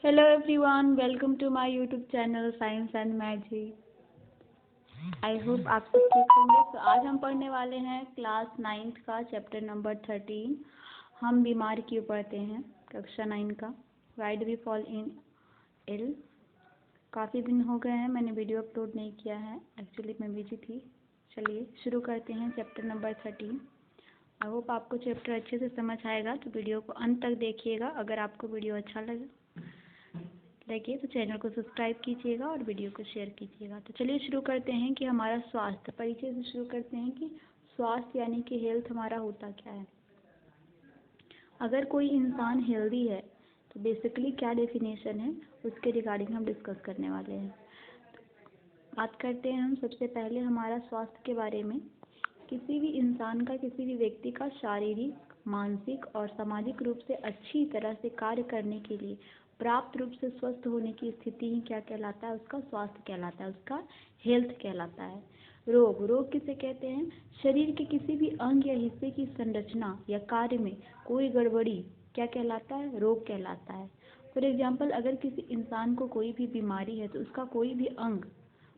Hello everyone, welcome to my YouTube channel Science and Magic. I hope आप सब ठीक होंगे। तो आज हम पढ़ने वाले हैं क्लास 9th का चैप्टर नंबर 13। हम बीमार क्यों पढ़ते हैं, कक्षा 9 का। Why do we fall in ill. काफ़ी दिन हो गए हैं, मैंने वीडियो अपलोड नहीं किया है, एक्चुअली मैं बिजी थी। चलिए शुरू करते हैं चैप्टर नंबर 13। आई होप आपको चैप्टर अच्छे से समझ आएगा, तो वीडियो को अंत तक देखिएगा। अगर आपको वीडियो अच्छा लगे तो चैनल को सब्सक्राइब कीजिएगा और वीडियो को शेयर कीजिएगा। तो चलिए शुरू करते हैं कि हमारा स्वास्थ्य परिचय से शुरू करते हैं कि स्वास्थ्य यानी कि हेल्थ हमारा होता क्या है। अगर कोई इंसान हेल्दी है तो बेसिकली क्या डेफिनेशन है, उसके रिगार्डिंग हम डिस्कस करने वाले हैं। बात करते हैं हम सबसे पहले हमारा स्वास्थ्य के बारे में। किसी भी इंसान का, किसी भी व्यक्ति का शारीरिक, मानसिक और सामाजिक रूप से अच्छी तरह से कार्य करने के लिए प्राप्त रूप से स्वस्थ होने की स्थिति ही क्या कहलाता है, उसका स्वास्थ्य कहलाता है, उसका हेल्थ कहलाता है। रोग किसे कहते हैं, शरीर के किसी भी अंग या हिस्से की संरचना या कार्य में कोई गड़बड़ी क्या कहलाता है, रोग कहलाता है। फॉर एग्जाम्पल, अगर किसी इंसान को कोई भी बीमारी है तो उसका कोई भी अंग,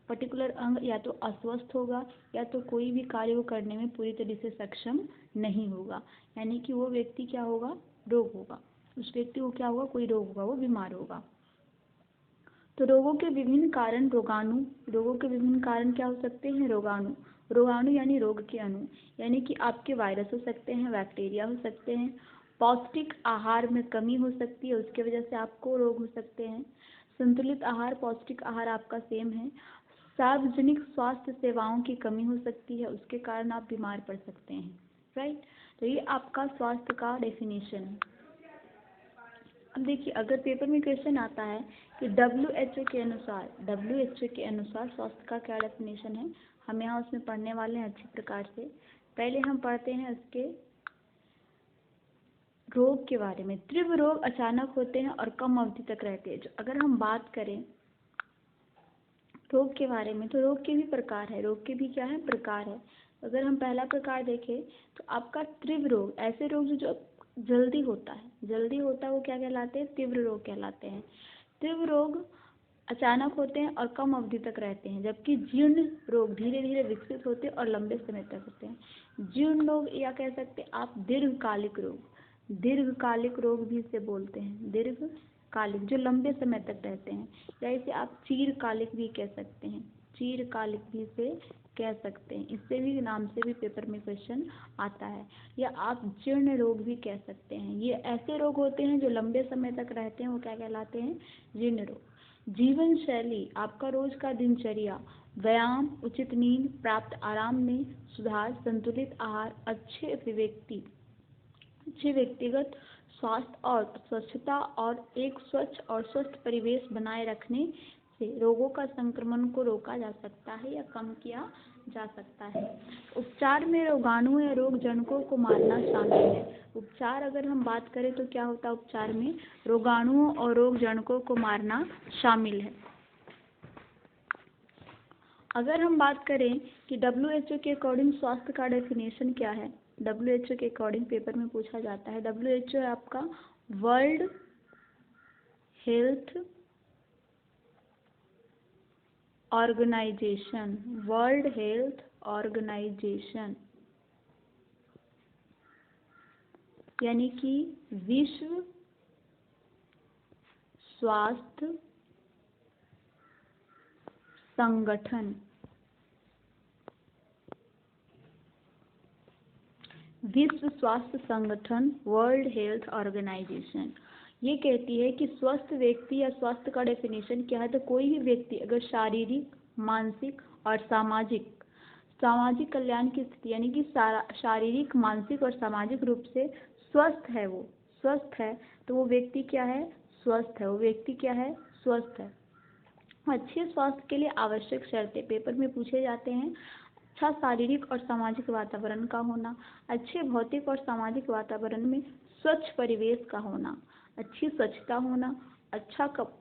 पर्टिकुलर अंग या तो अस्वस्थ होगा या तो कोई भी कार्य को करने में पूरी तरह से सक्षम नहीं होगा, यानी कि वो व्यक्ति क्या होगा, रोग होगा। उस व्यक्ति को क्या होगा, कोई रोग होगा, वो बीमार होगा। तो रोगों के विभिन्न कारण रोगों के विभिन्न कारण क्या हो सकते हैं, रोगाणु यानी रोग के अणु, यानी कि आपके वायरस हो सकते हैं, बैक्टीरिया हो सकते हैं। पौष्टिक आहार में कमी हो सकती है, उसके वजह से आपको रोग हो सकते हैं। संतुलित आहार, पौष्टिक आहार आपका सेम है। सार्वजनिक स्वास्थ्य सेवाओं की कमी हो सकती है, उसके कारण आप बीमार पड़ सकते हैं, राइट। तो ये आपका स्वास्थ्य का डेफिनेशन है। अब देखिए, अगर पेपर में क्वेश्चन आता है कि WHO के अनुसार स्वास्थ्य का क्या डेफिनेशन है, हम यहाँ उसमें पढ़ने वाले हैं अच्छी प्रकार से। पहले हम पढ़ते हैं उसके रोग के बारे में। तीव्र रोग अचानक होते हैं और कम अवधि तक रहते हैं। अगर हम बात करें रोग के बारे में, तो रोग के भी प्रकार है, रोग के भी क्या है, प्रकार है। अगर हम पहला प्रकार देखें तो आपका तीव्र रोग, ऐसे रोग जो जल्दी होता है, वो क्या कहलाते हैं, तीव्र रोग कहलाते हैं। तीव्र रोग अचानक होते हैं और कम अवधि तक रहते हैं, जबकि जीर्ण रोग धीरे धीरे विकसित होते हैं और लंबे समय तक होते हैं। जीर्ण रोग या कह सकते हैं आप दीर्घकालिक रोग भी इसे बोलते हैं, दीर्घकालिक, जो लंबे समय तक रहते हैं। या इसे आप चीरकालिक भी कह सकते हैं, चीरकालिक भी इसे कह सकते हैं, इससे भी नाम से भी पेपर में क्वेश्चन आता है। या आप जीर्ण रोग भी कह सकते हैं। ये ऐसे रोग होते हैं जो लंबे समय तक रहते हैं, वो क्या कहलाते हैं, जीर्ण रोग। जीवन शैली, आपका रोज का दिनचर्या, व्यायाम, उचित नींद, प्राप्त आराम में सुधार, संतुलित आहार, अच्छे व्यक्तिगत स्वास्थ्य और स्वच्छता और एक स्वच्छ और स्वस्थ परिवेश बनाए रखने से रोगों का संक्रमण को रोका जा सकता है या कम किया जा सकता है। उपचार में रोगाणु या रोगजनकों को मारना शामिल है। उपचार अगर हम बात करें तो क्या होता है, उपचार में रोगाणुओं और रोगजनकों को मारना शामिल है। अगर हम बात करें कि WHO के अकॉर्डिंग स्वास्थ्य का डेफिनेशन क्या है, WHO के अकॉर्डिंग पेपर में पूछा जाता है। WHO है आपका वर्ल्ड हेल्थ ऑर्गेनाइजेशन, यानी कि विश्व स्वास्थ्य संगठन। विश्व स्वास्थ्य संगठन, वर्ल्ड हेल्थ ऑर्गेनाइजेशन, ये कहती है कि स्वस्थ व्यक्ति या स्वास्थ्य का डेफिनेशन क्या है, तो कोई भी व्यक्ति अगर शारीरिक, मानसिक और सामाजिक कल्याण की स्थिति, यानी कि शारीरिक, मानसिक और सामाजिक रूप से स्वस्थ है, तो वो व्यक्ति क्या है, स्वस्थ है। अच्छे स्वास्थ्य के लिए आवश्यक शर्तें पेपर में पूछे जाते हैं। अच्छा शारीरिक और सामाजिक वातावरण का होना, अच्छे भौतिक और सामाजिक वातावरण में स्वच्छ परिवेश का होना, अच्छी स्वच्छता होना,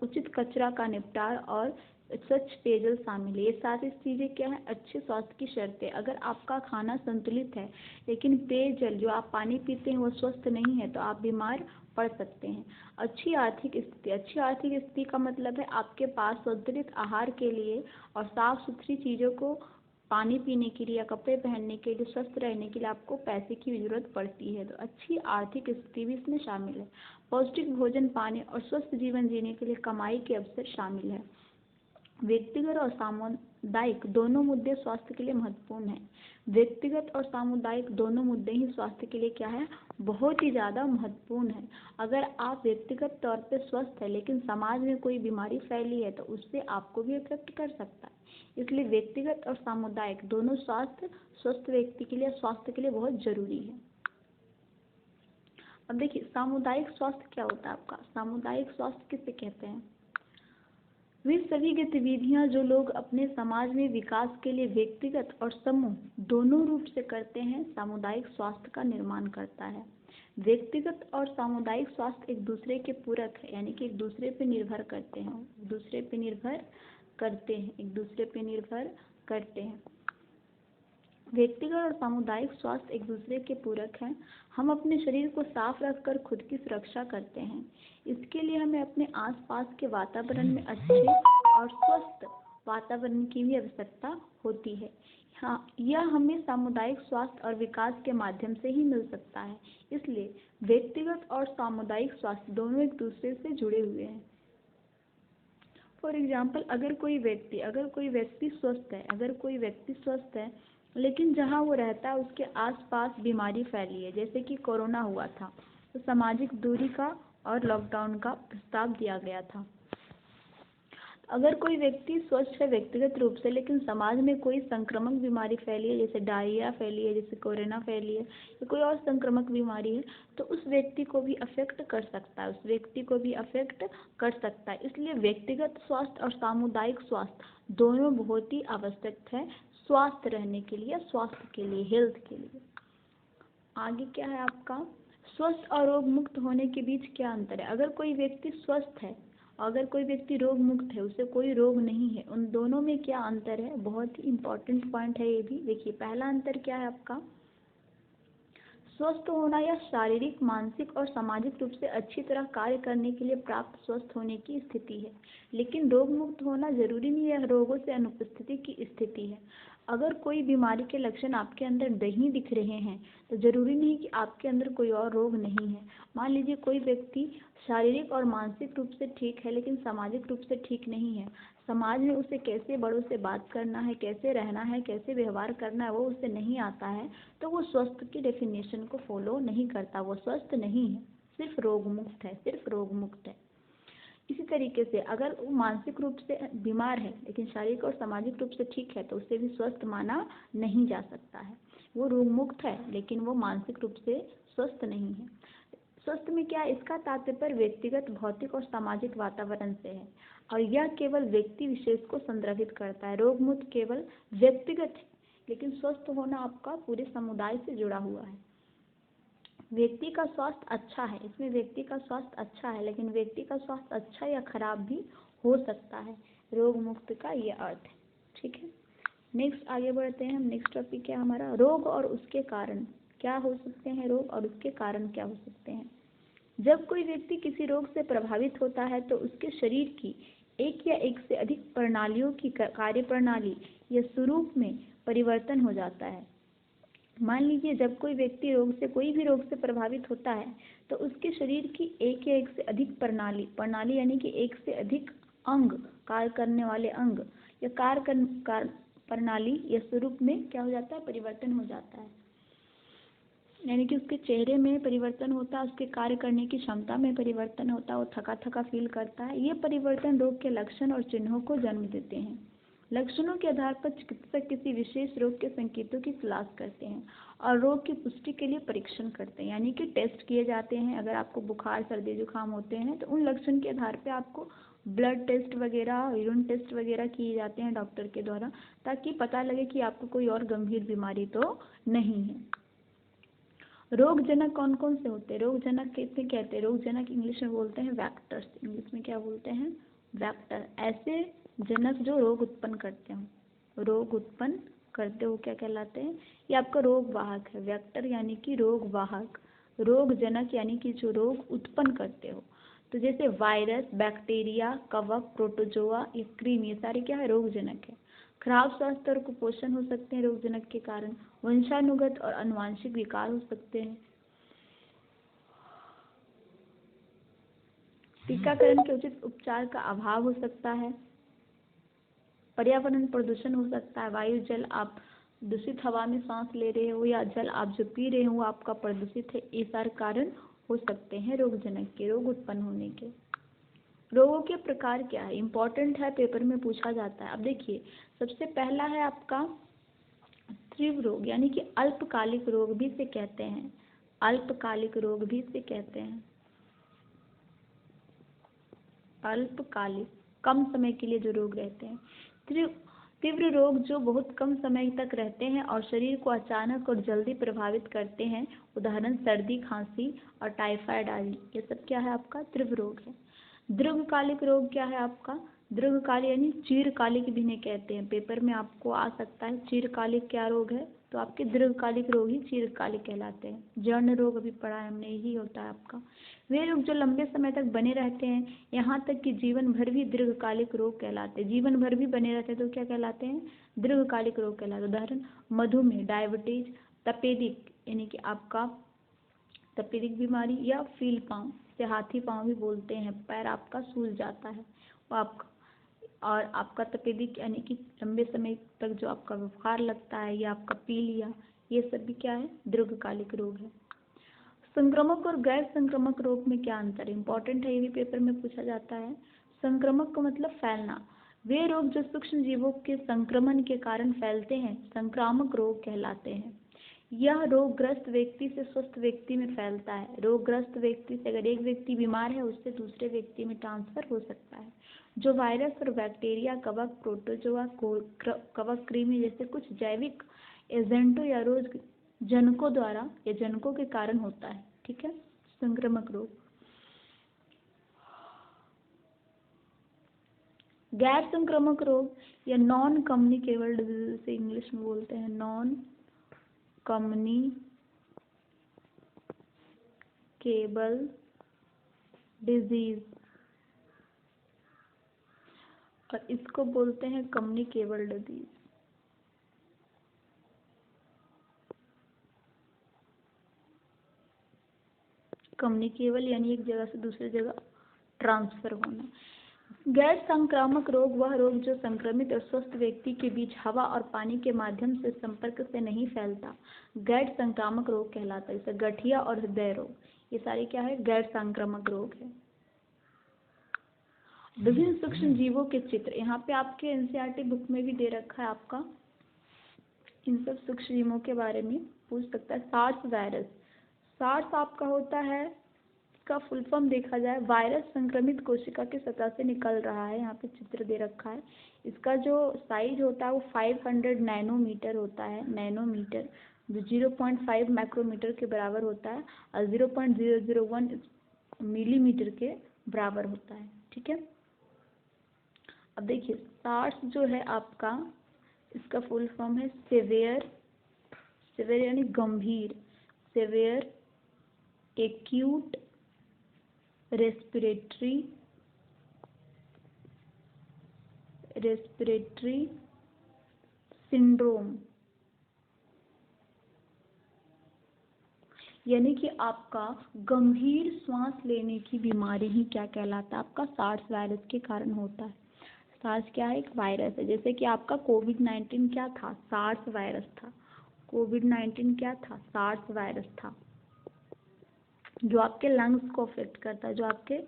उचित कचरा का निपटान और स्वच्छ पेयजल शामिल है। ये सारी चीज़ें क्या है, अच्छे स्वास्थ्य की शर्तें। अगर आपका खाना संतुलित है लेकिन पेयजल जो आप पानी पीते हैं वो स्वस्थ नहीं है तो आप बीमार पड़ सकते हैं। अच्छी आर्थिक स्थिति, अच्छी आर्थिक स्थिति का मतलब है आपके पास संतुलित आहार के लिए और साफ सुथरी चीज़ों को पानी पीने के लिए या कपड़े पहनने के लिए, स्वस्थ रहने के लिए आपको पैसे की जरूरत पड़ती है, तो अच्छी आर्थिक स्थिति भी इसमें शामिल है। पौष्टिक भोजन पाने और स्वस्थ जीवन जीने के लिए कमाई के अवसर शामिल है। व्यक्तिगत और सामुदायिक दोनों मुद्दे स्वास्थ्य के लिए महत्वपूर्ण हैं। व्यक्तिगत और सामुदायिक दोनों मुद्दे ही स्वास्थ्य के लिए क्या है, बहुत ही ज़्यादा महत्वपूर्ण है। अगर आप व्यक्तिगत तौर पे स्वस्थ है लेकिन समाज में कोई बीमारी फैली है तो उससे आपको भी इफेक्ट कर सकता है। इसलिए व्यक्तिगत और सामुदायिक दोनों स्वास्थ्य स्वस्थ व्यक्ति के लिए, स्वास्थ्य के लिए बहुत जरूरी है। अब देखिए सामुदायिक स्वास्थ्य क्या होता है आपका। सामुदायिक स्वास्थ्य किसे कहते हैं, वे सभी गतिविधियां जो लोग अपने समाज में विकास के लिए व्यक्तिगत और समूह दोनों रूप से करते हैं, सामुदायिक स्वास्थ्य का निर्माण करता है। व्यक्तिगत और सामुदायिक स्वास्थ्य एक दूसरे के पूरक है, यानी कि एक दूसरे पे निर्भर करते हैं, एक दूसरे पे निर्भर करते हैं, एक दूसरे पे निर्भर करते हैं। व्यक्तिगत और सामुदायिक स्वास्थ्य एक दूसरे के पूरक हैं। हम अपने शरीर को साफ रखकर खुद की सुरक्षा करते हैं। इसके लिए हमें अपने आसपास के वातावरण में अच्छे और स्वस्थ वातावरण की भी आवश्यकता होती है। हाँ, यह हमें सामुदायिक स्वास्थ्य और विकास के माध्यम से ही मिल सकता है। इसलिए व्यक्तिगत और सामुदायिक स्वास्थ्य दोनों एक दूसरे से जुड़े हुए हैं। फॉर एग्जाम्पल अगर कोई व्यक्ति स्वस्थ है लेकिन जहाँ वो रहता है उसके आसपास बीमारी फैली है, जैसे कि कोरोना हुआ था, तो सामाजिक दूरी का और लॉकडाउन का प्रस्ताव दिया गया था। अगर कोई व्यक्ति स्वस्थ है व्यक्तिगत रूप से लेकिन समाज में कोई संक्रामक बीमारी फैली है, जैसे डायरिया फैली है, जैसे कोरोना फैली है या कोई और संक्रामक बीमारी है, तो उस व्यक्ति को भी अफेक्ट कर सकता है, इसलिए व्यक्तिगत स्वास्थ्य और सामुदायिक स्वास्थ्य दोनों बहुत ही आवश्यक है स्वास्थ्य रहने के लिए, स्वास्थ्य के लिए, हेल्थ के लिए। आगे क्या है आपका, स्वस्थ और रोग मुक्त होने के बीच क्या अंतर है। अगर कोई व्यक्ति स्वस्थ है, अगर कोई व्यक्ति रोग मुक्त है, उसे कोई रोग नहीं है, उन दोनों में क्या अंतर है, बहुत ही इंपॉर्टेंट पॉइंट है ये भी। देखिए पहला अंतर क्या है आपका, स्वस्थ होना या शारीरिक, मानसिक और सामाजिक रूप से अच्छी तरह कार्य करने के लिए प्राप्त स्वस्थ होने की स्थिति है, लेकिन रोग मुक्त होना जरूरी नहीं है, रोगों से अनुपस्थिति की स्थिति है। अगर कोई बीमारी के लक्षण आपके अंदर नहीं दिख रहे हैं तो जरूरी नहीं कि आपके अंदर कोई और रोग नहीं है। मान लीजिए कोई व्यक्ति शारीरिक और मानसिक रूप से ठीक है लेकिन सामाजिक रूप से ठीक नहीं है, समाज में उसे कैसे बड़ों से बात करना है, कैसे रहना है, कैसे व्यवहार करना है वो उसे नहीं आता है, तो वो स्वस्थ की डेफिनेशन को फॉलो नहीं करता, वो स्वस्थ नहीं है, सिर्फ रोग मुक्त है। इसी तरीके से अगर वो मानसिक रूप से बीमार है लेकिन शारीरिक और सामाजिक रूप से ठीक है तो उसे भी स्वस्थ माना नहीं जा सकता है। वो रोग मुक्त है लेकिन वो मानसिक रूप से स्वस्थ नहीं है। स्वस्थ में क्या, इसका तात्पर्य व्यक्तिगत, भौतिक और सामाजिक वातावरण से है और यह केवल व्यक्ति विशेष को संदर्भित करता है। रोग मुक्त केवल व्यक्तिगत है लेकिन स्वस्थ होना आपका पूरे समुदाय से जुड़ा हुआ है। व्यक्ति का स्वास्थ्य अच्छा है, इसमें व्यक्ति का स्वास्थ्य अच्छा है लेकिन व्यक्ति का स्वास्थ्य अच्छा या खराब भी हो सकता है। रोग मुक्त का ये अर्थ है, ठीक है। नेक्स्ट आगे बढ़ते हैं हम। नेक्स्ट टॉपिक क्या हमारा, रोग और उसके कारण क्या हो सकते हैं, रोग और उसके कारण क्या हो सकते हैं। जब कोई व्यक्ति किसी रोग से प्रभावित होता है तो उसके शरीर की एक या एक से अधिक प्रणालियों की कार्य प्रणाली या स्वरूप में परिवर्तन हो जाता है। मान लीजिए जब कोई व्यक्ति कोई भी रोग से प्रभावित होता है तो उसके शरीर की एक या एक से अधिक प्रणाली यानी कि एक से अधिक अंग, कार्य करने वाले अंग या प्रणाली या स्वरूप में क्या हो जाता है, परिवर्तन हो जाता है। यानी कि उसके चेहरे में परिवर्तन होता है, उसके कार्य करने की क्षमता में परिवर्तन होता है, वो थका थका फील करता है। ये परिवर्तन रोग के लक्षण और चिन्हों को जन्म देते हैं। लक्षणों के आधार पर चिकित्सक किसी विशेष रोग के संकेतों की तलाश करते हैं और रोग की पुष्टि के लिए परीक्षण करते हैं, यानी कि टेस्ट किए जाते हैं। अगर आपको बुखार, सर्दी, जुकाम होते हैं तो उन लक्षण के आधार पर आपको ब्लड टेस्ट वगैरह, यूरिन टेस्ट वगैरह किए जाते हैं डॉक्टर के द्वारा, ताकि पता लगे कि आपको कोई और गंभीर बीमारी तो नहीं है। रोग जनक कौन कौन से होते हैं, रोग जनक किसे कहते हैं, रोग जनक इंग्लिश में बोलते हैं वैक्टर्स। इंग्लिश में क्या बोलते हैं, वैक्टर। ऐसे जनक जो रोग उत्पन्न करते हो, रोग उत्पन्न करते हो क्या कहलाते हैं? ये आपका रोग वाहक है। वेक्टर यानी कि रोग वाहक, रोग जनक यानी कि जो रोग उत्पन्न करते हो। तो जैसे वायरस, बैक्टीरिया, कवक, प्रोटोजोआ, ये क्रीम, ये सारे क्या है? रोग जनक है। खराब स्वास्थ्य और कुपोषण हो सकते हैं रोग जनक के कारण। वंशानुगत और आनुवांशिक विकार हो सकते हैं। टीकाकरण के उचित उपचार का अभाव हो सकता है। पर्यावरण प्रदूषण हो सकता है। वायु, जल, आप दूषित हवा में सांस ले रहे हो या जल आप जो पी रहे हो आपका प्रदूषित है, ये सारे कारण हो सकते हैं रोगजनक के, रोग उत्पन्न होने के। रोगों के प्रकार क्या है? इंपॉर्टेंट है, पेपर में पूछा जाता है। अब देखिए, सबसे पहला है आपका तीव्र रोग, यानी कि अल्पकालिक रोग भी से कहते हैं, अल्पकालिक रोग भी से कहते हैं। अल्पकालिक, कम समय के लिए जो रोग रहते हैं। तीव्र रोग जो बहुत कम समय तक रहते हैं और शरीर को अचानक और जल्दी प्रभावित करते हैं, उदाहरण सर्दी, खांसी और टाइफाइड आदि, ये सब क्या है? आपका तीव्र रोग है। दीर्घकालिक रोग क्या है आपका? दीर्घकालिक यानी चिरकालिक भी नहीं कहते हैं, पेपर में आपको आ सकता है चिरकालिक क्या रोग है, तो आपके दीर्घकालिक रोग ही चिरकालिक कहलाते हैं। जर्न रोग अभी पढ़ा है हमने, यही होता है आपका। वे रोग जो लंबे समय तक बने रहते हैं, यहाँ तक कि जीवन भर भी दीर्घकालिक रोग कहलाते हैं। जीवन भर भी बने रहते हैं तो क्या कहलाते हैं? दीर्घकालिक रोग कहलाते हैं। उदाहरण मधुमेह, डायबिटीज, तपेदिक यानी कि आपका तपेदिक बीमारी, या फील पाँव से हाथी पाँव भी बोलते हैं, पैर आपका सूज जाता है वो आपका। और आपका तपेदिक यानी कि लंबे समय तक जो आपका बुखार लगता है, या आपका पीलिया, ये सब भी क्या है? दीर्घकालिक रोग है। संक्रामक और गैर संक्रामक रोग में क्या अंतर है? इंपॉर्टेंट है, ये भी पेपर में पूछा जाता है। संक्रामक का मतलब फैलना। वे रोग जो सूक्ष्म जीवों के संक्रमण के कारण फैलते हैं संक्रामक रोग कहलाते हैं। यह रोगग्रस्त व्यक्ति से स्वस्थ व्यक्ति में फैलता है। रोगग्रस्त व्यक्ति से अगर एक व्यक्ति बीमार है, उससे दूसरे व्यक्ति में ट्रांसफर हो सकता है। जो वायरस और बैक्टीरिया, कवक, प्रोटोजोआ, कवक कृमि जैसे कुछ जैविक एजेंटों या रोग जनकों द्वारा या जनकों के कारण होता है। ठीक है, संक्रामक रोग। गैर संक्रामक रोग या नॉन कम्युनिकेबल डिजीज से इंग्लिश में बोलते हैं, नॉन कम्युनिकेबल डिजीज, और इसको बोलते हैं कम्युनिकेबल डिजीज। कम्युनिकेबल यानी एक जगह से दूसरी जगह ट्रांसफर होना। गैर संक्रामक रोग वह रोग जो संक्रमित और स्वस्थ व्यक्ति के बीच हवा और पानी के माध्यम से संपर्क से नहीं फैलता, गैर संक्रामक रोग कहलाता है। जैसे गठिया और हृदय रोग, ये सारे क्या है? गैर संक्रामक रोग है। विभिन्न सूक्ष्म जीवों के चित्र यहाँ पे आपके एनसीईआरटी बुक में भी दे रखा है आपका, इन सब सूक्ष्म जीवों के बारे में पूछ सकता है। सार्स वायरस, सार्स आपका होता है, इसका फुल फॉर्म देखा जाए, वायरस संक्रमित कोशिका की सतह से निकल रहा है। यहाँ पे चित्र दे रखा है। इसका जो साइज होता है वो 500 नैनोमीटर होता है, नैनोमीटर, जो 0.5 माइक्रोमीटर के बराबर होता है, और 0.001 मिलीमीटर के बराबर होता है। ठीक है, अब देखिए सार्स जो है आपका, इसका फुल फॉर्म है सेवियर, सेवियर यानी गंभीर, सेवियर एक्यूट रेस्पिरेटरी सिंड्रोम, यानी कि आपका गंभीर श्वास लेने की बीमारी ही क्या कहलाता है? आपका सार्स वायरस के कारण होता है। सार्स क्या है? एक वायरस है। जैसे कि आपका कोविड-19 क्या था? सार्स वायरस था। कोविड-19 क्या था? सार्स वायरस था, जो आपके लंग्स को अफेक्ट करता है, जो आपके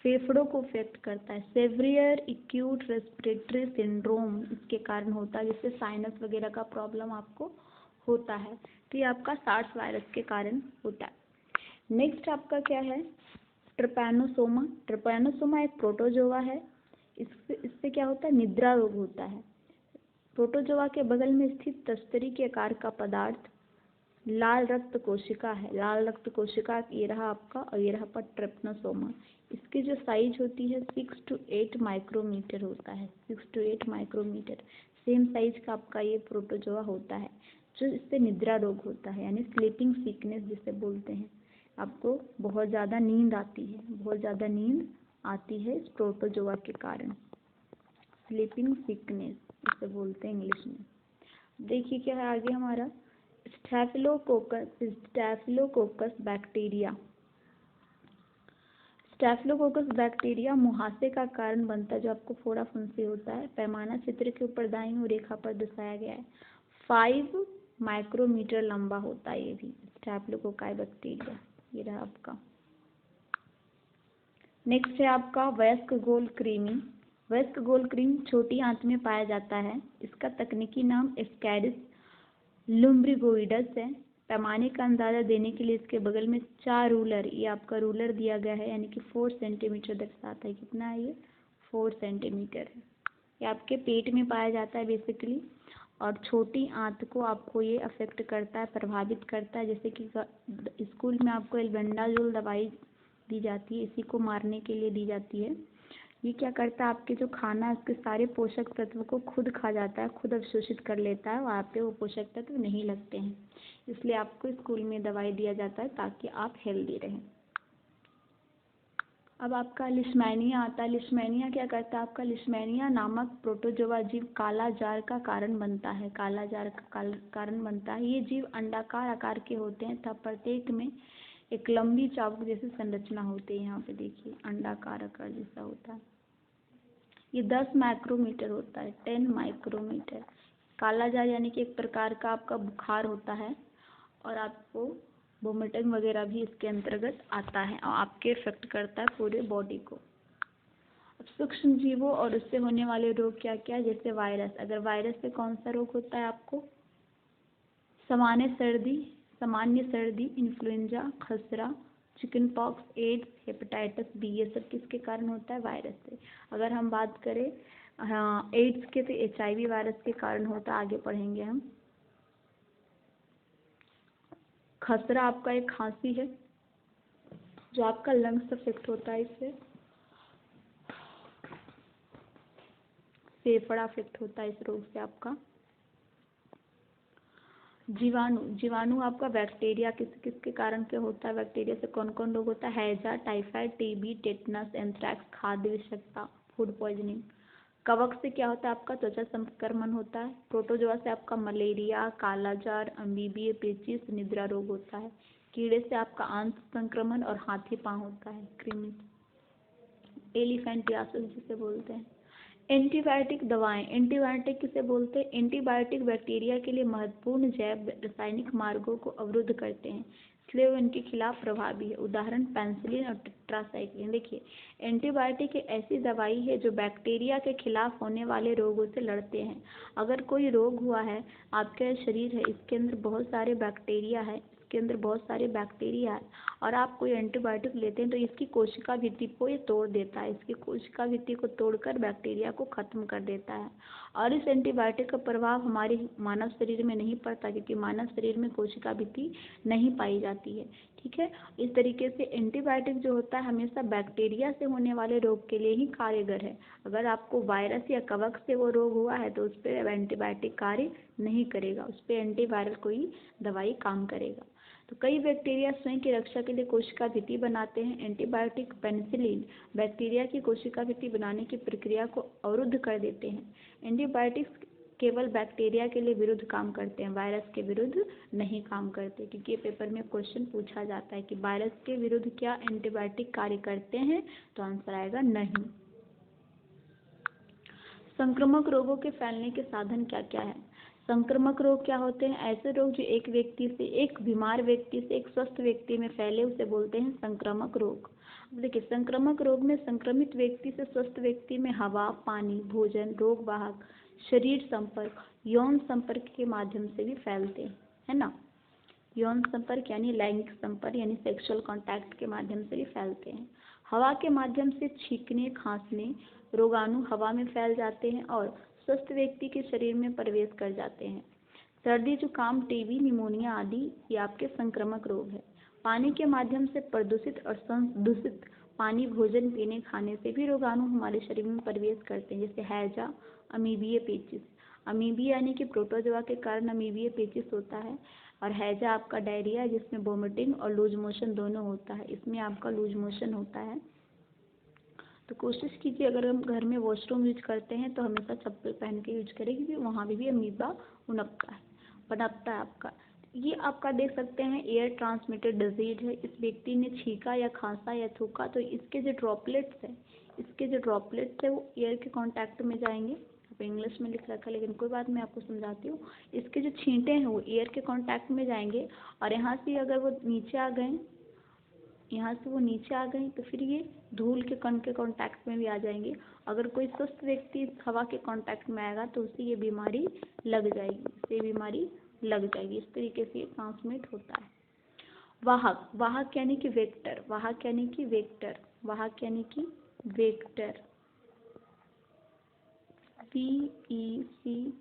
फेफड़ों को अफेक्ट करता है। सेवियर एक्यूट रेस्पिरेटरी सिंड्रोम इसके कारण होता है, जिससे साइनस वगैरह का प्रॉब्लम आपको होता है। तो ये आपका सार्स वायरस के कारण होता है। नेक्स्ट आपका क्या है? ट्रिपैनोसोमा। ट्रिपैनोसोमा एक प्रोटोजोआ है। इससे क्या होता है? निद्रा रोग होता है। प्रोटोजोआ के बगल में स्थित तस्तरी के आकार का पदार्थ लाल रक्त कोशिका है, लाल रक्त कोशिका ये रहा आपका, और ये रहा आपका ट्रिप्नोसोमा। इसकी जो साइज होती है 6 to 8 माइक्रोमीटर होता है, 6 to 8 माइक्रोमीटर। सेम साइज का आपका ये प्रोटोजोआ होता है। जो इससे निद्रा रोग होता है, यानी स्लीपिंग सिकनेस जिसे बोलते हैं। आपको बहुत ज़्यादा नींद आती है, बहुत ज़्यादा नींद आती है इस प्रोटोजोआ के कारण। स्लीपिंग सिकनेस इसे बोलते हैं इंग्लिश में। देखिए क्या है आगे हमारा, स्टैफिलोकोकस बैक्टीरिया। स्टैफिलोकोकस बैक्टीरिया मुहासे का कारण बनता है, जो आपको फोड़ा फुंसी होता है। पैमाना चित्र के ऊपर दाईं ओर रेखा पर दर्शाया गया है। 5 माइक्रोमीटर लंबा होता है ये भी स्टैफिलोकोकाई बैक्टीरिया। ये रहा आपका। नेक्स्ट है आपका वयस्क गोल कृमि। वयस्क गोल कृमि छोटी आंत में पाया जाता है। इसका तकनीकी नाम एस्कैरिस लुम्ब्रिगोइडस है। पैमाने का अंदाज़ा देने के लिए इसके बगल में 4 रूलर, ये आपका रूलर दिया गया है, यानी कि 4 सेंटीमीटर दर्शाता है। कितना है ये? 4 सेंटीमीटर है। ये आपके पेट में पाया जाता है बेसिकली, और छोटी आंत को आपको ये अफेक्ट करता है, प्रभावित करता है। जैसे कि स्कूल में आपको एल्बेंडाजोल दवाई दी जाती है, इसी को मारने के लिए दी जाती है। ये क्या करता है, आपके जो खाना है उसके सारे पोषक तत्व को खुद खा जाता है, खुद अवशोषित कर लेता है, वहाँ पे वो पोषक तत्व नहीं लगते हैं। इसलिए आपको स्कूल में दवाई दिया जाता है ताकि आप हेल्दी रहें। अब आपका लिशमैनिया आता है। लिशमैनिया क्या करता है, आपका लिशमैनिया नामक प्रोटोजोआ जीव काला जार का कारण बनता है। काला जार का कारण बनता है। ये जीव अंडाकार आकार के होते हैं तथा प्रत्येक में एक लंबी चाबुक जैसी संरचना होती है। यहाँ पे देखिए अंडाकार आकार जैसा होता है। ये 10 माइक्रोमीटर होता है, 10 माइक्रोमीटर। काला जार यानी कि एक प्रकार का आपका बुखार होता है, और आपको वोमिटिंग वगैरह भी इसके अंतर्गत आता है, और आपके इफेक्ट करता है पूरे बॉडी को। अब सूक्ष्म जीवों और उससे होने वाले रोग क्या क्या, जैसे वायरस। अगर वायरस से कौन सा रोग होता है आपको? सामान्य सर्दी, इन्फ्लुएंजा, खसरा, chickenpox, AIDS, hepatitis B, ये सब किसके कारण होता है? वायरस से। अगर हम बात करें एड्स के, तो HIV वायरस के कारण होता है, आगे पढ़ेंगे हम। खसरा आपका एक खांसी है जो आपका लंग्स अफेक्ट होता है, इससे फेफड़ा अफेक्ट होता है इस रोग से आपका। जीवाणु आपका बैक्टीरिया किसके कारण के होता है? बैक्टीरिया से कौन कौन रोग होता है? हैजा, टाइफाइड, टीबी, टेटनस, एंथ्रैक्स, खाद्य विषाक्तता, फूड पॉइजनिंग। कवक से क्या होता है आपका? त्वचा संक्रमण होता है। प्रोटोजोआ से आपका मलेरिया, कालाजार, अमीबिया पेचिस, निद्रा रोग होता है। कीड़े से आपका आंत संक्रमण और हाथी पांव होता है, कृमि, एलिफेंटियासिस जिसे बोलते हैं। एंटीबायोटिक दवाएं। एंटीबायोटिक किसे बोलते हैं? एंटीबायोटिक बैक्टीरिया के लिए महत्वपूर्ण जैव रासायनिक मार्गों को अवरुद्ध करते हैं, इसलिए वो इनके खिलाफ प्रभावी है। उदाहरण पेनिसिलिन और टेट्रासाइक्लिन। देखिए, एंटीबायोटिक एक ऐसी दवाई है जो बैक्टीरिया के खिलाफ होने वाले रोगों से लड़ते हैं। अगर कोई रोग हुआ है, आपके शरीर है, इसके अंदर बहुत सारे बैक्टीरिया है, और आप कोई एंटीबायोटिक लेते हैं तो इसकी कोशिका भित्ति को ये तोड़ देता है, इसकी कोशिका भित्ति को तोड़कर बैक्टीरिया को खत्म कर देता है। और इस एंटीबायोटिक का प्रभाव हमारे मानव शरीर में नहीं पड़ता, क्योंकि मानव शरीर में कोशिका भित्ति नहीं पाई जाती है। ठीक है, इस तरीके से एंटीबायोटिक जो होता है हमेशा बैक्टीरिया से होने वाले रोग के लिए ही कारगर है। अगर आपको वायरस या कवक से वो रोग हुआ है तो उस पर एंटीबायोटिक कार्य नहीं करेगा, उस पर एंटीवायरल कोई दवाई काम करेगा। तो कई बैक्टीरिया स्वयं की रक्षा के लिए कोशिका भित्ति बनाते हैं। एंटीबायोटिक पेनिसिलिन बैक्टीरिया की कोशिका भित्ति बनाने की प्रक्रिया को अवरुद्ध कर देते हैं। एंटीबायोटिक्स केवल बैक्टीरिया के लिए विरुद्ध काम करते हैं, वायरस के विरुद्ध नहीं काम करते, क्योंकि पेपर में क्वेश्चन पूछा जाता है कि वायरस के विरुद्ध क्या एंटीबायोटिक कार्य करते हैं, तो आंसर आएगा नहीं। संक्रामक रोगों के फैलने के साधन क्या क्या है? संक्रामक रोग क्या होते हैं? ऐसे रोग जो एक बीमार व्यक्ति से एक स्वस्थ व्यक्ति में फैले उसे बोलते हैं संक्रामक रोग। देखिए, संक्रामक रोग में संक्रमित व्यक्ति से स्वस्थ व्यक्ति में हवा, पानी, भोजन, रोग वाहक, शरीर संपर्क, यौन संपर्क के माध्यम से भी फैलते हैं, है ना। यौन संपर्क यानी लैंगिक संपर्क यानी सेक्सुअल कांटेक्ट के माध्यम से भी फैलते हैं। हवा के माध्यम से छींकने, खांसने, रोगाणु हवा में फैल जाते हैं और स्वस्थ व्यक्ति के शरीर में प्रवेश कर जाते हैं। सर्दी, जुकाम, टीबी, निमोनिया आदि ये आपके संक्रामक रोग है। पानी के माध्यम से प्रदूषित और दूषित पानी, भोजन, पीने, खाने से भी रोगाणु हमारे शरीर में प्रवेश करते हैं, जैसे हैजा, अमीबीय पेचिस। अमीबी यानी कि प्रोटोजोआ के कारण अमीबीय पेचिस होता है, और हैजा आपका डायरिया जिसमें वोमिटिंग और लूज मोशन दोनों होता है। इसमें आपका लूज मोशन होता है, तो कोशिश कीजिए अगर हम घर में वॉशरूम यूज करते हैं तो हमेशा चप्पल पहन के यूज करें, क्योंकि वहाँ भी अमीबा पनपता है आपका। ये आपका देख सकते हैं एयर ट्रांसमिटेड डिजीज है। इस व्यक्ति ने छींका या खांसा या थूका तो इसके जो ड्रॉपलेट्स है वो एयर के कांटेक्ट में जाएंगे। अब इंग्लिश में लिख रखा है लेकिन कोई बात, मैं आपको समझाती हूँ। इसके जो छींटे हैं वो एयर के कांटेक्ट में जाएंगे, और यहाँ से अगर वो नीचे आ गए तो फिर ये धूल के कण के कांटेक्ट में भी आ जाएंगे। अगर कोई स्वस्थ व्यक्ति हवा के कांटेक्ट में आएगा तो उसे ये बीमारी लग जाएगी। इस तरीके से ये ट्रांसमिट होता है। वाहक यानी कि वेक्टर,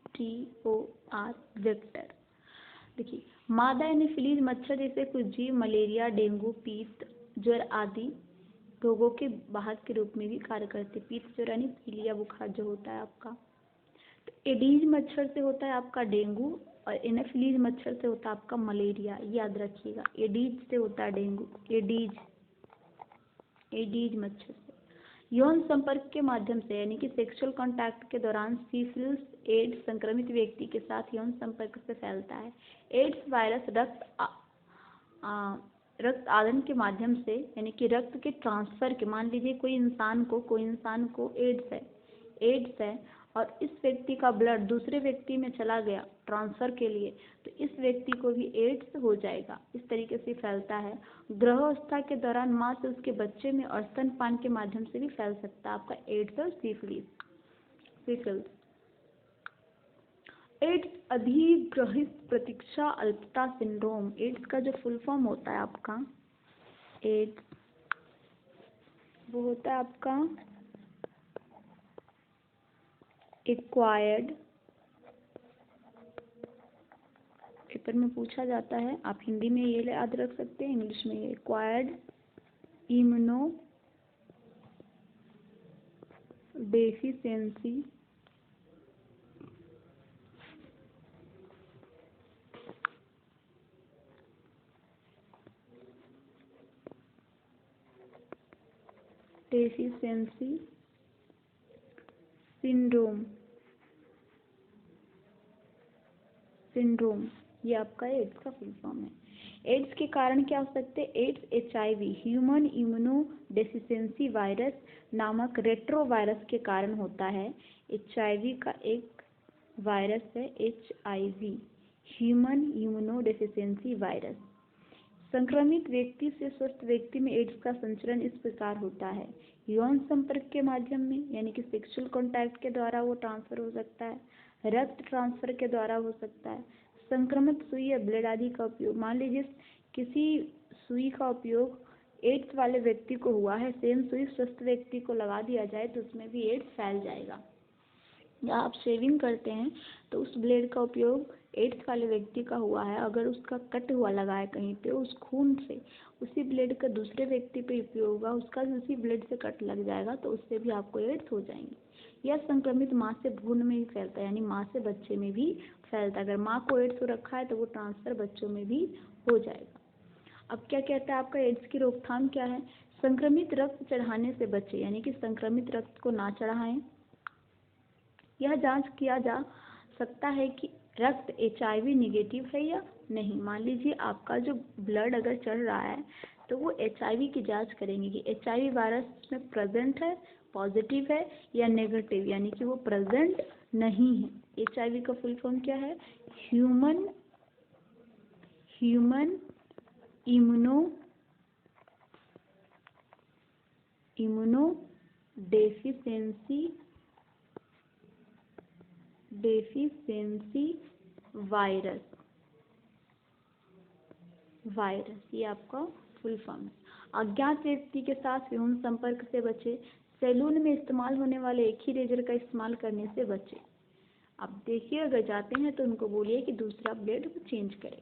VECTOR, वेक्टर। देखिए, मादा एनोफिलीज मच्छर जैसे कुछ जीव मलेरिया, डेंगू, पीत ज्वर आदि रोगों के वाहक के रूप में भी कार्य करते हैं। पीत ज्वर यानी पीलिया बुखार जो होता है आपका। तो एडीज मच्छर से होता है आपका डेंगू, और एनोफिलीज मच्छर से होता है आपका मलेरिया। याद रखिएगा, एडीज से होता है डेंगू, एडीज मच्छर से। यौन संपर्क के माध्यम से यानी कि सेक्सुअल कांटेक्ट के दौरान सिफिलिस एड्स संक्रमित व्यक्ति के साथ यौन संपर्क से फैलता है। एड्स वायरस रक्त आदान के माध्यम से यानी कि रक्त के ट्रांसफर के, मान लीजिए कोई इंसान को एड्स है और इस व्यक्ति का ब्लड दूसरे व्यक्ति में चला गया ट्रांसफर के लिए, तो इस व्यक्ति को भी एड्स हो जाएगा। इस तरीके से फैलता है। गर्भावस्था के दौरान माँ से उसके बच्चे में और स्तनपान के माध्यम से भी फैल सकता है आपका एड्स और सिफिलिस। एड्स अधिग्रहित प्रतीक्षा अल्पता सिंड्रोम। एड्स का जो फुल फॉर्म होता है आपका एड्स, वो होता है आपका एक्वायर्ड, पेपर में पूछा जाता है, आप हिंदी में ये याद रख सकते हैं, इंग्लिश में ये एक्वायर्ड इम्यूनो डेफिशिएंसी सिंड्रोम, ये आपका एड्स का फुल फॉर्म है। एड्स के कारण क्या हो सकते हैं? AIDS HIV human immunodeficiency virus नामक रेट्रोवायरस के कारण होता है। HIV का एक वायरस है HIV, human immunodeficiency virus. संक्रमित व्यक्ति से स्वस्थ व्यक्ति में एड्स का संचरण इस प्रकार होता है। यौन संपर्क के माध्यम में यानी कि सेक्सुअल कांटेक्ट के द्वारा वो ट्रांसफर हो सकता है, रक्त ट्रांसफर के द्वारा हो सकता है, संक्रमित सुई या ब्लेड आदि का उपयोग, मान लीजिए किसी सुई का उपयोग एड्स वाले व्यक्ति को हुआ है, सेम सुई स्वस्थ व्यक्ति को लगा दिया जाए तो उसमें भी एड्स फैल जाएगा। या आप शेविंग करते हैं तो उस ब्लेड का उपयोग एड्स वाले व्यक्ति का हुआ है, अगर उसका कट हुआ लगा है कहीं पे, उस खून से उसी ब्लेड का दूसरे व्यक्ति पे उपयोग होगा, उसका भी उसी ब्लेड से कट लग जाएगा तो उससे भी आपको एड्स हो जाएंगे। यह संक्रमित माँ से भ्रूण में भी फैलता है, यानी माँ से बच्चे में भी फैलता है। अगर माँ को एड्स हो रखा है तो वो ट्रांसफर बच्चों में भी हो जाएगा। अब क्या कहता है आपका एड्स की रोकथाम क्या है? संक्रमित रक्त चढ़ाने से बचे, यानी कि संक्रमित रक्त को ना चढ़ाएं। यह जांच किया जा सकता है कि रक्त HIV निगेटिव है या नहीं। मान लीजिए आपका जो ब्लड अगर चढ़ रहा है तो वो HIV की जांच करेंगे कि HIV वायरस में प्रेजेंट है, पॉजिटिव है या नेगेटिव, यानी कि वो प्रेजेंट नहीं है। HIV का फुल फॉर्म क्या है? ह्यूमन इम्यूनो डेफिशिएंसी वायरस, ये आपका फुल फॉर्म है। अज्ञात व्यक्ति के साथ यौन संपर्क से बचे। सैलून में इस्तेमाल होने वाले एक ही रेजर का इस्तेमाल करने से बचे। आप देखिए, अगर जाते हैं तो उनको बोलिए कि दूसरा ब्लेड वो चेंज करे।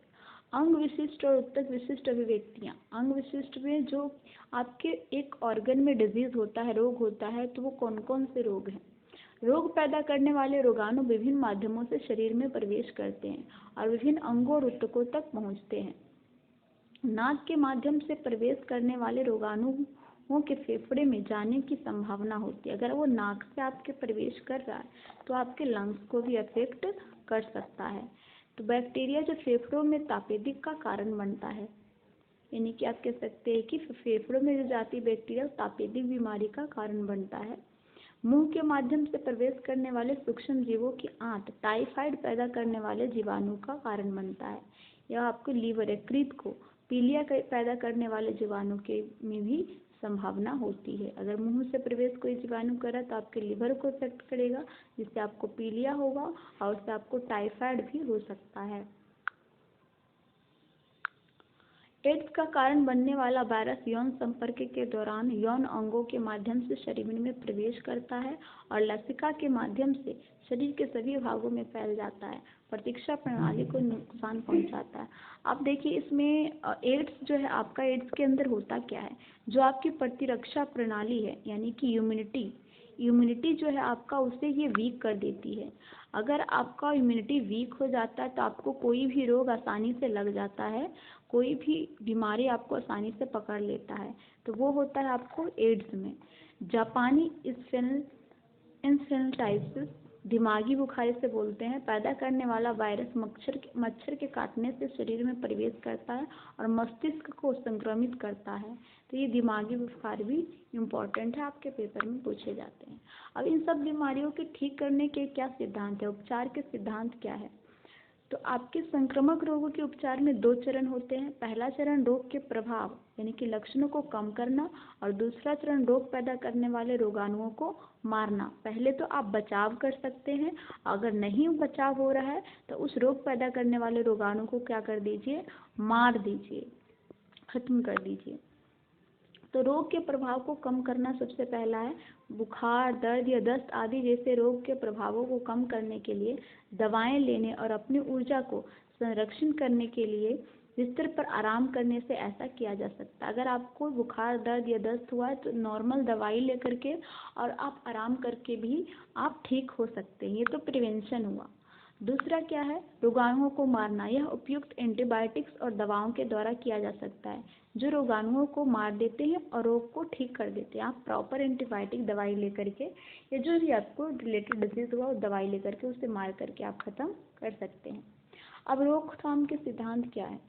अंग विशिष्ट और उत्तक विशिष्ट अभिव्यक्तियाँ। अंग विशिष्ट में जो आपके एक ऑर्गन में डिजीज होता है, रोग होता है, तो वो कौन कौन से रोग हैं। रोग पैदा करने वाले रोगाणु विभिन्न माध्यमों से शरीर में प्रवेश करते हैं और विभिन्न अंगों और उत्तकों तक पहुँचते हैं। नाक के माध्यम से प्रवेश करने वाले रोगाणुओं के फेफड़े में जाने की संभावना होती है। अगर वो नाक से आपके प्रवेश कर रहा है तो आपके लंग्स को भी अफेक्ट कर सकता है। तो बैक्टीरिया जो फेफड़ों में तापेदिक का कारण बनता है, यानी कि आप कह सकते हैं कि फेफड़ों में जो जाती बैक्टीरिया तापेदिक बीमारी का कारण बनता है। मुंह के माध्यम से प्रवेश करने वाले सूक्ष्म जीवों की आंत टाइफाइड पैदा करने वाले जीवाणु का कारण बनता है। यह आपको लीवर यकृत को पीलिया पैदा करने वाले जीवाणु के में भी संभावना होती है। अगर मुंह से प्रवेश कोई जीवाणु करा तो आपके लीवर को इफेक्ट करेगा, जिससे आपको पीलिया होगा और उससे आपको टाइफाइड भी हो सकता है। एड्स का कारण बनने वाला वायरस यौन संपर्क के दौरान यौन अंगों के माध्यम से शरीर में प्रवेश करता है और लसिका के माध्यम से शरीर के सभी भागों में फैल जाता है, प्रतिरक्षा प्रणाली को नुकसान पहुंचाता है। आप देखिए, इसमें एड्स जो है, आपका एड्स के अंदर होता क्या है, जो आपकी प्रतिरक्षा प्रणाली है, यानी कि इम्यूनिटी जो है आपका, उसे ये वीक कर देती है। अगर आपका इम्यूनिटी वीक हो जाता है तो आपको कोई भी रोग आसानी से लग जाता है, कोई भी बीमारी आपको आसानी से पकड़ लेता है, तो वो होता है आपको एड्स में। जापानी इंसेफ्लाइटिस दिमागी बुखार से बोलते हैं, पैदा करने वाला वायरस मच्छर के काटने से शरीर में प्रवेश करता है और मस्तिष्क को संक्रमित करता है। तो ये दिमागी बुखार भी इम्पोर्टेंट है, आपके पेपर में पूछे जाते हैं। अब इन सब बीमारियों के ठीक करने के क्या सिद्धांत है, उपचार के सिद्धांत क्या है। तो आपके संक्रामक रोगों के उपचार में 2 चरण होते हैं। पहला चरण रोग के प्रभाव यानी कि लक्षणों को कम करना और दूसरा चरण रोग पैदा करने वाले रोगाणुओं को मारना। पहले तो आप बचाव कर सकते हैं, अगर नहीं बचाव हो रहा है तो उस रोग पैदा करने वाले रोगाणु को क्या कर दीजिए, मार दीजिए, खत्म कर दीजिए। तो रोग के प्रभाव को कम करना सबसे पहला है। बुखार, दर्द या दस्त आदि जैसे रोग के प्रभावों को कम करने के लिए दवाएं लेने और अपनी ऊर्जा को संरक्षण करने के लिए बिस्तर पर आराम करने से ऐसा किया जा सकता है। अगर आपको बुखार, दर्द या दस्त हुआ है तो नॉर्मल दवाई लेकर के और आप आराम करके भी आप ठीक हो सकते हैं। ये तो प्रिवेंशन हुआ। दूसरा क्या है, रोगाणुओं को मारना। यह उपयुक्त एंटीबायोटिक्स और दवाओं के द्वारा किया जा सकता है जो रोगाणुओं को मार देते हैं और रोग को ठीक कर देते हैं। आप प्रॉपर एंटीबायोटिक दवाई लेकर के या जो भी आपको रिलेटेड डिजीज हुआ वो दवाई लेकर के उसे मार करके आप खत्म कर सकते हैं। अब रोकथाम के सिद्धांत क्या है।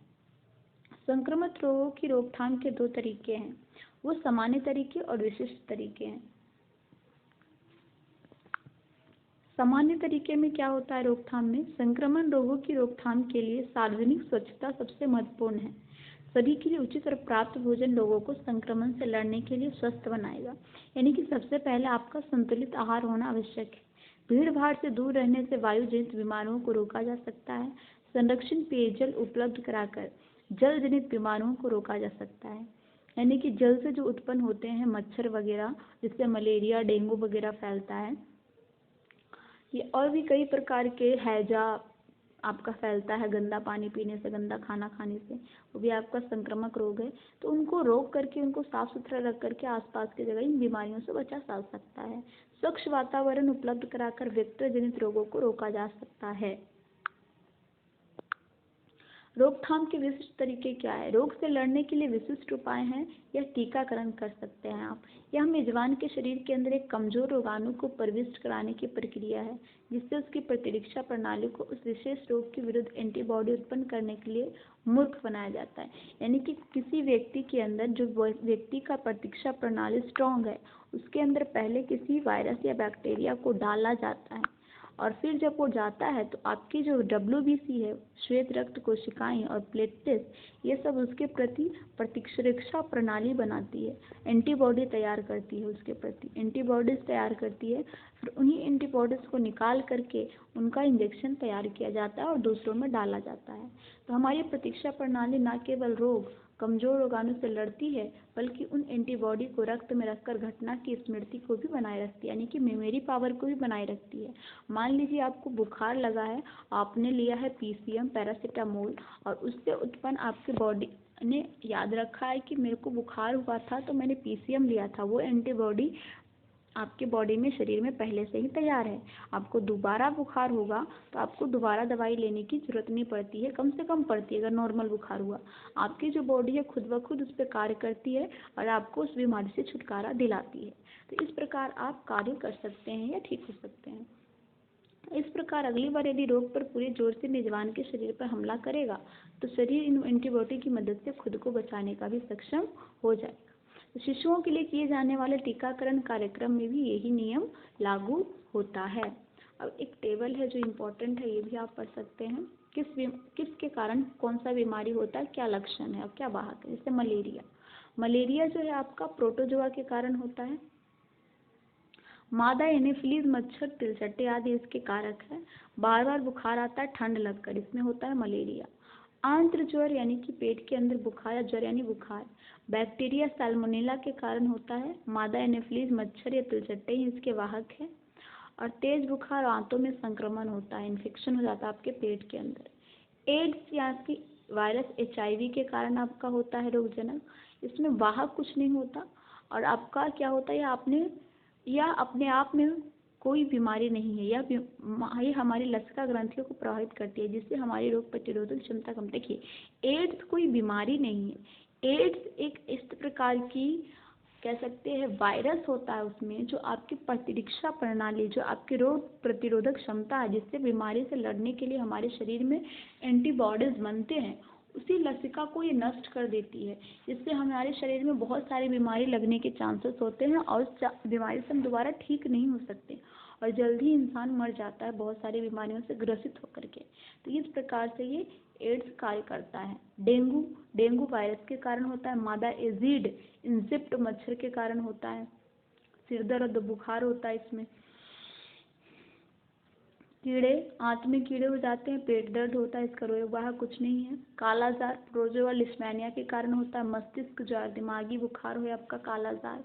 संक्रमित रोगों की रोकथाम के 2 तरीके हैं, वो सामान्य तरीके और विशिष्ट तरीके हैं। सामान्य तरीके में क्या होता है रोकथाम में, संक्रमण रोगों की रोकथाम के लिए सार्वजनिक स्वच्छता सबसे महत्वपूर्ण है। सभी के लिए उचित और प्राप्त भोजन लोगों को संक्रमण से लड़ने के लिए स्वस्थ बनाएगा। यानी कि सबसे पहले आपका संतुलित आहार होना आवश्यक है। भीड़ भाड़ से दूर रहने से वायु जनित बीमारियों को रोका जा सकता है। संरक्षण पेयजल उपलब्ध कराकर जल जनित बीमारियों को रोका जा सकता है। यानी कि जल से जो उत्पन्न होते हैं मच्छर वगैरह, जिससे मलेरिया, डेंगू वगैरह फैलता है, ये और भी कई प्रकार के हैजा आपका फैलता है गंदा पानी पीने से, गंदा खाना खाने से, वो भी आपका संक्रामक रोग है। तो उनको रोक करके, उनको साफ सुथरा रख करके आसपास की जगह इन बीमारियों से बचा जा सकता है। स्वच्छ वातावरण उपलब्ध कराकर वेक्टर जनित रोगों को रोका जा सकता है। रोकथाम के विशिष्ट तरीके क्या है। रोग से लड़ने के लिए विशिष्ट उपाय हैं। यह टीकाकरण कर सकते हैं आप। यह मेजबान के शरीर के अंदर एक कमजोर रोगाणु को प्रविष्ट कराने की प्रक्रिया है, जिससे उसकी प्रतिरक्षा प्रणाली को उस विशेष रोग के विरुद्ध एंटीबॉडी उत्पन्न करने के लिए मूर्ख बनाया जाता है। यानी कि किसी व्यक्ति के अंदर, जो व्यक्ति का प्रतिरक्षा प्रणाली स्ट्रांग है, उसके अंदर पहले किसी वायरस या बैक्टीरिया को डाला जाता है और फिर जब वो जाता है तो आपकी जो WBC है, श्वेत रक्त कोशिकाएं और प्लेटलेट्स, ये सब उसके प्रति प्रतिरक्षा प्रणाली बनाती है, एंटीबॉडी तैयार करती है, उसके प्रति एंटीबॉडीज तैयार करती है। फिर उन्हीं एंटीबॉडीज को निकाल करके उनका इंजेक्शन तैयार किया जाता है और दूसरों में डाला जाता है। तो हमारी प्रतिरक्षा प्रणाली न केवल रोग कमजोर रोगाणु से लड़ती है, बल्कि उन एंटीबॉडी को रक्त में रखकर घटना की स्मृति को भी बनाए रखती है, यानी कि मेमोरी पावर को भी बनाए रखती है। मान लीजिए आपको बुखार लगा है, आपने लिया है पीसीएम पैरासीटामोल और उससे उत्पन्न आपके बॉडी ने याद रखा है कि मेरे को बुखार हुआ था तो मैंने पीसीएम लिया था। वो एंटीबॉडी आपके बॉडी में, शरीर में पहले से ही तैयार है। आपको दोबारा बुखार होगा तो आपको दोबारा दवाई लेने की जरूरत नहीं पड़ती है, कम से कम पड़ती है अगर नॉर्मल बुखार हुआ। आपकी जो बॉडी है खुद ब खुद उस पर कार्य करती है और आपको उस बीमारी से छुटकारा दिलाती है। तो इस प्रकार आप कार्य कर सकते हैं या ठीक हो सकते हैं। इस प्रकार अगली बार यदि रोग पर पूरे जोर से मेजबान के शरीर पर हमला करेगा तो शरीर इन एंटीबॉडी की मदद से खुद को बचाने का भी सक्षम हो जाएगा। तो शिशुओं के लिए किए जाने वाले टीकाकरण कार्यक्रम में भी यही नियम लागू होता है। अब एक टेबल है जो इम्पोर्टेंट है, ये भी आप पढ़ सकते हैं। किसके कारण कौन सा बीमारी होता है, क्या लक्षण है और क्या वाहक है। जैसे मलेरिया जो है आपका प्रोटोजोआ के कारण होता है। मादा एनोफिलीज मच्छर, तिलचट्टे आदि इसके कारक है। बार बार बुखार आता है ठंड लगकर, इसमें होता है मलेरिया। आंत्र ज्वर यानी कि पेट के अंदर बुखार या ज्वर यानी बुखार, बैक्टीरिया साल्मोनेला के कारण होता है। मादा एनोफिलीज मच्छर या तिलचट्टे ही इसके वाहक है। और तेज बुखार, आंतों में संक्रमण होता है, इन्फेक्शन हो जाता है आपके पेट के अंदर। एड्स या कि वायरस एचआईवी के कारण आपका होता है रोगजनक, इसमें वाहक कुछ नहीं होता और आपका क्या होता है, या अपने आप में कोई बीमारी नहीं है, ये हमारी लसिका ग्रंथियों को प्रभावित करती है जिससे हमारी रोग प्रतिरोधक क्षमता कम। देखिए, एड्स कोई बीमारी नहीं है। एड्स एक इस प्रकार की कह सकते हैं वायरस होता है उसमें, जो आपकी प्रतिरक्षा प्रणाली, जो आपकी रोग प्रतिरोधक क्षमता है, जिससे बीमारी से लड़ने के लिए हमारे शरीर में एंटीबॉडीज बनते हैं, उसी लसिका को ये नष्ट कर देती है, जिससे हमारे शरीर में बहुत सारी बीमारी लगने के चांसेस होते हैं और उस बीमारी से हम दोबारा ठीक नहीं हो सकते और जल्दी इंसान मर जाता है बहुत सारी बीमारियों से ग्रसित होकर के। तो इस प्रकार से ये एड्स कार्य करता है। डेंगू वायरस के कारण होता है। मादा एजिड इंसेप्ट मच्छर के कारण होता है। सिर दर्द बुखार होता है इसमें। कीड़े, आंत में कीड़े हो जाते हैं, पेट दर्द होता है, इसका रोग वाहक कुछ नहीं है। कालाजार प्रोटोजोआ लिस्मेनिया के कारण होता है। मस्तिष्क ज्वर, दिमागी बुखार हो आपका कालाजार।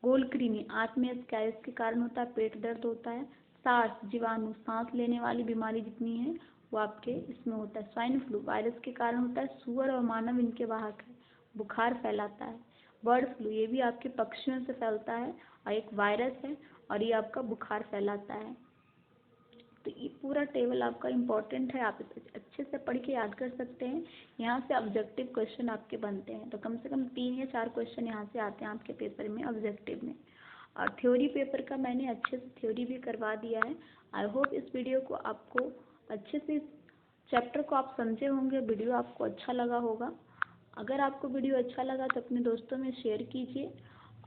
गोलकृमि, आंत में स्कैरिस के कारण होता है, पेट दर्द होता है। सार्स जीवाणु, सांस लेने वाली बीमारी जितनी है वो आपके इसमें होता है। स्वाइन फ्लू वायरस के कारण होता है, सुअर और मानव इनके वाहक है, बुखार फैलाता है। बर्ड फ्लू, ये भी आपके पक्षियों से फैलता है और एक वायरस है और ये आपका बुखार फैलाता है। तो ये पूरा टेबल आपका इम्पोर्टेंट है, आप इसे अच्छे से पढ़ के याद कर सकते हैं। यहाँ से ऑब्जेक्टिव क्वेश्चन आपके बनते हैं, तो कम से कम 3 या 4 क्वेश्चन यहाँ से आते हैं आपके पेपर में ऑब्जेक्टिव में। और थ्योरी पेपर का मैंने अच्छे से थ्योरी भी करवा दिया है। आई होप इस वीडियो को आपको अच्छे से, चैप्टर को आप समझे होंगे, वीडियो आपको अच्छा लगा होगा। अगर आपको वीडियो अच्छा लगा तो अपने दोस्तों में शेयर कीजिए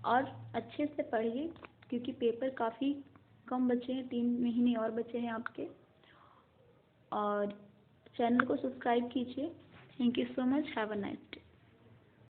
और अच्छे से पढ़िए, क्योंकि पेपर काफ़ी कम बचे हैं, 3 महीने और बचे हैं आपके। और चैनल को सब्सक्राइब कीजिए। Thank you so much, have a nice day.